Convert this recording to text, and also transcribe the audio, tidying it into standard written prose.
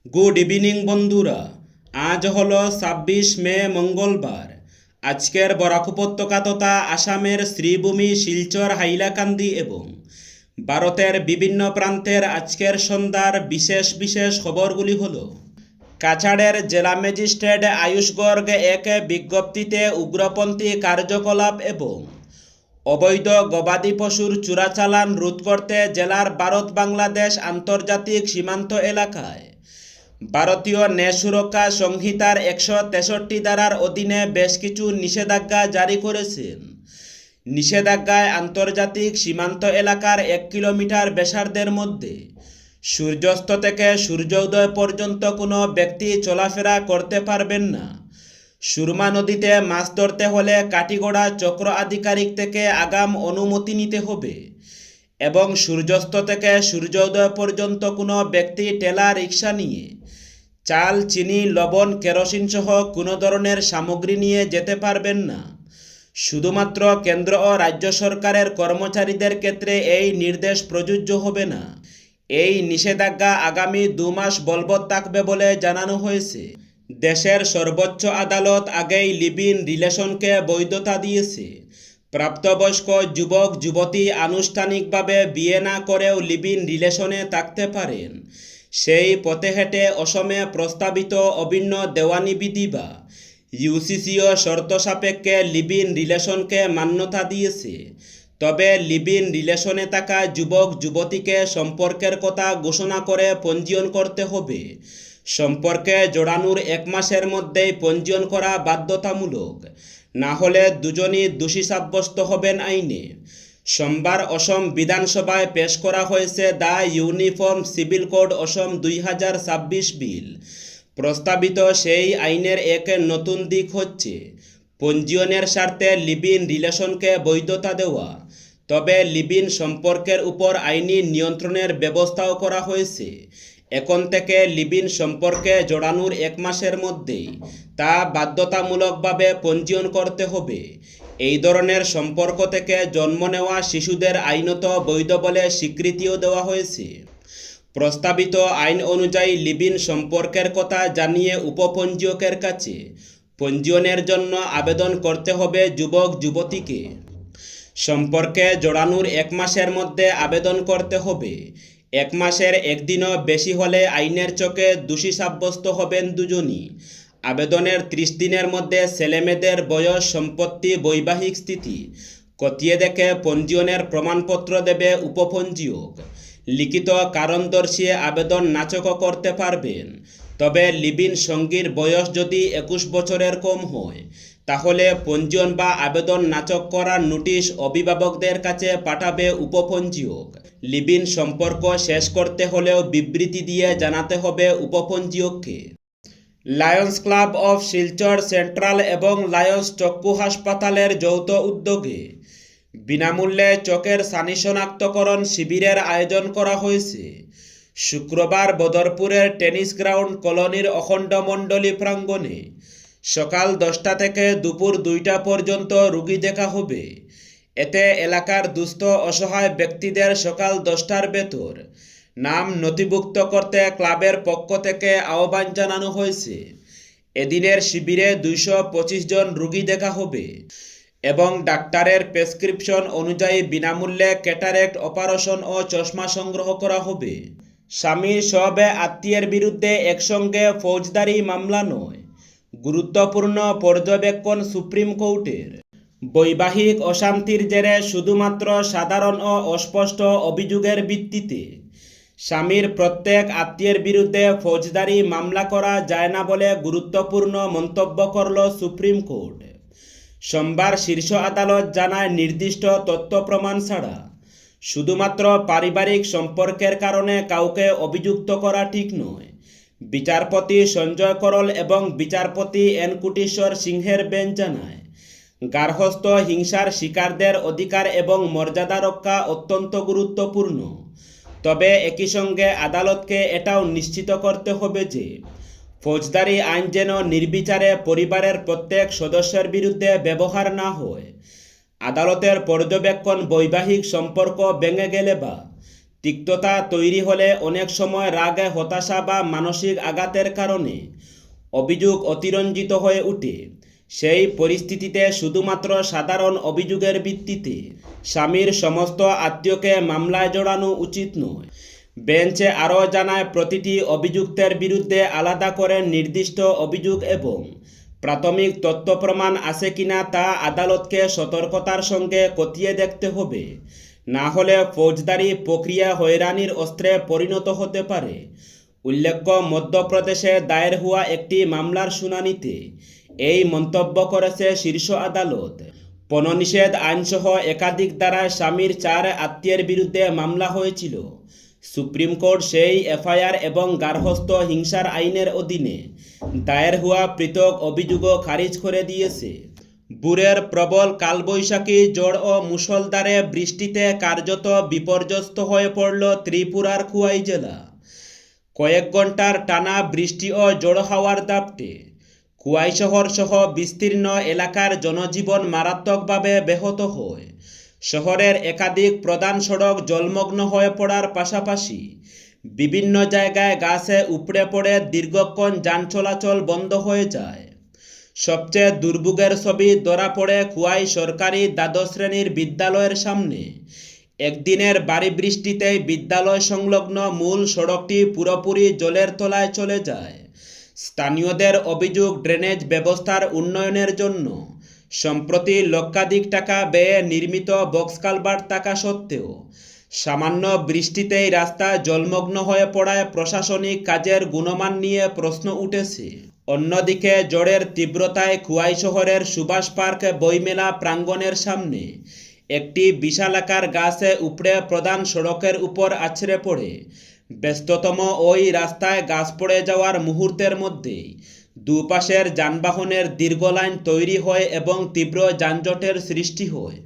Good evening বন্ধুরা। আজ হলো ২৬ মে মঙ্গলবার। আজকের বরাক উপত্যকা তথা আসামের শ্রীভূমি, শিলচর, হাইলাকান্দি এবং ভারতের বিভিন্ন প্রান্তের আজকের সন্ধ্যার বিশেষ বিশেষ খবরগুলি হল: কাছাড়ের জেলা ম্যাজিস্ট্রেট আয়ুষ গর্গ এক বিজ্ঞপ্তিতে উগ্রপন্থী কার্যকলাপ এবং অবৈধ গবাদি পশুর চোরাচালান রোধ করতে জেলার ভারত বাংলাদেশ আন্তর্জাতিক সীমান্ত এলাকায় ভারতীয় ন্যায় সুরক্ষা সংহিতার ১৬৩ ধারার অধীনে বেশ কিছু নিষেধাজ্ঞা জারি করেছেন। নিষেধাজ্ঞায় আন্তর্জাতিক সীমান্ত এলাকার ১ কিলোমিটার ব্যাসার্ধের মধ্যে সূর্যাস্ত থেকে সূর্যোদয় পর্যন্ত কোনো ব্যক্তি চলাফেরা করতে পারবেন না। সুরমা নদীতে মাছ ধরতে হলে কাটিগড়া চক্র আধিকারিক থেকে আগাম অনুমতি নিতে হবে এবং সূর্যাস্ত থেকে সূর্যোদয় পর্যন্ত কোনো ব্যক্তি ঠেলা রিক্সা নিয়ে চাল, চিনি, লবণ, কেরোসিন সহ কোনো ধরনের সামগ্রী নিয়ে যেতে পারবেন না। শুধুমাত্র কেন্দ্র ও রাজ্য সরকারের কর্মচারীদের ক্ষেত্রে এই নির্দেশ প্রযোজ্য হবে না। এই নিষেধাজ্ঞা আগামী ২ মাস বলবৎ থাকবে বলে জানানো হয়েছে। দেশের সর্বোচ্চ আদালত আগেই লিভ ইন রিলেশনকে বৈধতা দিয়েছে। প্রাপ্তবয়স্ক যুবক যুবতী আনুষ্ঠানিকভাবে বিয়ে না করেও লিভ ইন রিলেশনে থাকতে পারেন। সেই পথে হেঁটে অসমে প্রস্তাবিত অভিন্ন দেওয়ানি বিধি বা ইউসিসিও শর্ত সাপেক্ষে লিভ ইন রিলেশনকে মান্যতা দিয়েছে। তবে লিভ ইন রিলেশনে থাকা যুবক যুবতীকে সম্পর্কের কথা ঘোষণা করে পঞ্জীয়ন করতে হবে। সম্পর্কে জড়ানোর ১ মাসের মধ্যেই পঞ্জীয়ন করা বাধ্যতামূলক, না হলে দুজনই দোষী সাব্যস্ত হবেন আইনে। সোমবার অসম বিধানসভায় পেশ করা হয়েছে দ্য ইউনিফর্ম সিভিল কোড অসম ২০২৬ বিল। প্রস্তাবিত সেই আইনের এক নতুন দিক হচ্ছে পঞ্জীয়নের স্বার্থে লিভ ইন রিলেশনকে বৈধতা দেওয়া। তবে লিভ ইন সম্পর্কের উপর আইনি নিয়ন্ত্রণের ব্যবস্থাও করা হয়েছে। এখন থেকে লিভ ইন সম্পর্কে জড়ানোর ১ মাসের মধ্যেই তা বাধ্যতামূলকভাবে পঞ্জীয়ন করতে হবে। এই ধরনের সম্পর্ক থেকে জন্ম নেওয়া শিশুদের আইনত বৈধ বলে স্বীকৃতিও দেওয়া হয়েছে। প্রস্তাবিত আইন অনুযায়ী লিভ ইন সম্পর্কের কথা জানিয়ে উপপঞ্জীয়কের কাছে পঞ্জীয়নের জন্য আবেদন করতে হবে যুবক যুবতীকে। সম্পর্কে জড়ানোর ১ মাসের মধ্যে আবেদন করতে হবে। ১ মাসের একদিনও বেশি হলে আইনের চোখে দোষী সাব্যস্ত হবেন দুজনই। আবেদনের ৩০ দিনের মধ্যে ছেলেমেয়েদের বয়স, সম্পত্তি, বৈবাহিক স্থিতি খতিয়ে দেখে পঞ্জীয়নের প্রমাণপত্র দেবে উপপঞ্জীয়ক। লিখিত কারণ দর্শিয়ে আবেদন নাকচ করতে পারবেন। তবে লিভ ইন সঙ্গীর বয়স যদি ২১ বছরের কম হয় তাহলে পঞ্জীয়ন বা আবেদন নাকচ করার নোটিশ অভিভাবকদের কাছে পাঠাবে উপপঞ্জীয়ক। লিভ ইন সম্পর্ক শেষ করতে হলেও বিবৃতি দিয়ে জানাতে হবে উপপঞ্জীয়ককে। Lions Club of Silchar Central এবং লায়ন্স চক্ষু হাসপাতালের যৌথ উদ্যোগে বিনামূল্যে চোখের ছানি শনাক্তকরণ শিবিরের আয়োজন করা হয়েছে। শুক্রবার বদরপুরের টেনিস গ্রাউন্ড কলোনির অখণ্ড মণ্ডলী প্রাঙ্গণে সকাল ১০টা থেকে দুপুর ২টা পর্যন্ত রোগী দেখা হবে। এতে এলাকার দুস্থ অসহায় ব্যক্তিদের সকাল ১০টার ভেতর নাম নথিভুক্ত করতে ক্লাবের পক্ষ থেকে আহ্বান জানানো হয়েছে। এদিনের শিবিরে ২২৫ জন রোগী দেখা হবে এবং ডাক্তারের প্রেসক্রিপশন অনুযায়ী বিনামূল্যে ক্যাটারেক্ট অপারেশন ও চশমা সংগ্রহ করা হবে। স্বামী সবে আত্মীয়ের বিরুদ্ধে একসঙ্গে ফৌজদারি মামলা নয়, গুরুত্বপূর্ণ পর্যবেক্ষণ সুপ্রিম কোর্টের। বৈবাহিক অশান্তির জেরে শুধুমাত্র সাধারণ ও অস্পষ্ট অভিযোগের ভিত্তিতে স্বামীর প্রত্যেক আত্মীয়ের বিরুদ্ধে ফৌজদারি মামলা করা যায় না বলে গুরুত্বপূর্ণ মন্তব্য করল সুপ্রিম কোর্ট। সোমবার শীর্ষ আদালত জানায়, নির্দিষ্ট তথ্য প্রমাণ ছাড়া শুধুমাত্র পারিবারিক সম্পর্কের কারণে কাউকে অভিযুক্ত করা ঠিক নয়। বিচারপতি সঞ্জয় করল এবং বিচারপতি এন কোটেশ্বর সিংহের বেঞ্চ জানায়, গার্হস্থ্য হিংসার শিকারদের অধিকার এবং মর্যাদা রক্ষা অত্যন্ত গুরুত্বপূর্ণ। তবে একই সঙ্গে আদালতকে এটাও নিশ্চিত করতে হবে যে ফৌজদারি আইন যেন নির্বিচারে পরিবারের প্রত্যেক সদস্যের বিরুদ্ধে ব্যবহার না হয়। আদালতের পর্যবেক্ষণ বৈবাহিক সম্পর্ক ভেঙে গেলে বা তিক্ততা তৈরি হলে অনেক সময় রাগে, হতাশা বা মানসিক আঘাতের কারণে অভিযোগ অতিরঞ্জিত হয়ে ওঠে। সেই পরিস্থিতিতে শুধুমাত্র সাধারণ অভিযোগের ভিত্তিতে স্বামীর সমস্ত আত্মীয়কে মামলায় জড়ানো উচিত নয়। বেঞ্চে আরও জানায়, প্রতিটি অভিযুক্তের বিরুদ্ধে আলাদা করে নির্দিষ্ট অভিযোগ এবং প্রাথমিক তথ্য প্রমাণ আছে কিনা তা আদালতকে সতর্কতার সঙ্গে খতিয়ে দেখতে হবে। না হলে ফৌজদারি প্রক্রিয়া হয়রানির অস্ত্রে পরিণত হতে পারে। উল্লেখ্য, মধ্যপ্রদেশে দায়ের হওয়া একটি মামলার শুনানিতে এই মন্তব্য করেছে শীর্ষ আদালত। পণনিষেধ আইনসহ একাধিক ধারায় স্বামীর 4 আত্মীয়ের বিরুদ্ধে মামলা হয়েছিল। সুপ্রিম কোর্ট সেই এফআইআর এবং গার্হস্থ্য হিংসার আইনের অধীনে দায়ের হওয়া পৃথক অভিযোগও খারিজ করে দিয়েছে। বুরের প্রবল কালবৈশাখী, ঝড় ও মুষলধারে বৃষ্টিতে কার্যত বিপর্যস্ত হয়ে পড়ল ত্রিপুরার খোয়াই জেলা। কয়েক ঘন্টার টানা বৃষ্টি ও ঝড়ো হাওয়ার দাপটে খোয়াই শহর সহ বিস্তীর্ণ এলাকার জনজীবন মারাত্মকভাবে ব্যাহত হয়। শহরের একাধিক প্রধান সড়ক জলমগ্ন হয়ে পড়ার পাশাপাশি বিভিন্ন জায়গায় গাছে উপড়ে পড়ে দীর্ঘক্ষণ যান চলাচল বন্ধ হয়ে যায়। সবচেয়ে দুর্ভোগের ছবি ধরা পড়ে খোয়াই সরকারি দ্বাদশ শ্রেণীর বিদ্যালয়ের সামনে। একদিনের ভারী বৃষ্টিতেই বিদ্যালয় সংলগ্ন মূল সড়কটি পুরোপুরি জলের তলায় চলে যায়। স্থানীয়দের অভিযোগ, ড্রেনেজ ব্যবস্থার উন্নয়নের জন্য সম্প্রতি লক্ষাধিক টাকা ব্যয়ে নির্মিত বক্স কালভার্ট থাকা সত্ত্বেও সামান্য বৃষ্টিতেই রাস্তা জলমগ্ন হয়ে পড়ায় প্রশাসনিক কাজের গুণমান নিয়ে প্রশ্ন উঠেছে। অন্যদিকে ঝড়ের তীব্রতায় খোয়াই শহরের সুভাষ পার্ক বইমেলা প্রাঙ্গণের সামনে একটি বিশালাকার গাছে উপড়ে প্রধান সড়কের উপর আছড়ে পড়ে। ব্যস্ততম ওই রাস্তায় গাছ পড়ে যাওয়ার মুহূর্তের মধ্যেই দুপাশের যানবাহনের দীর্ঘ লাইন তৈরি হয় এবং তীব্র যানজটের সৃষ্টি হয়।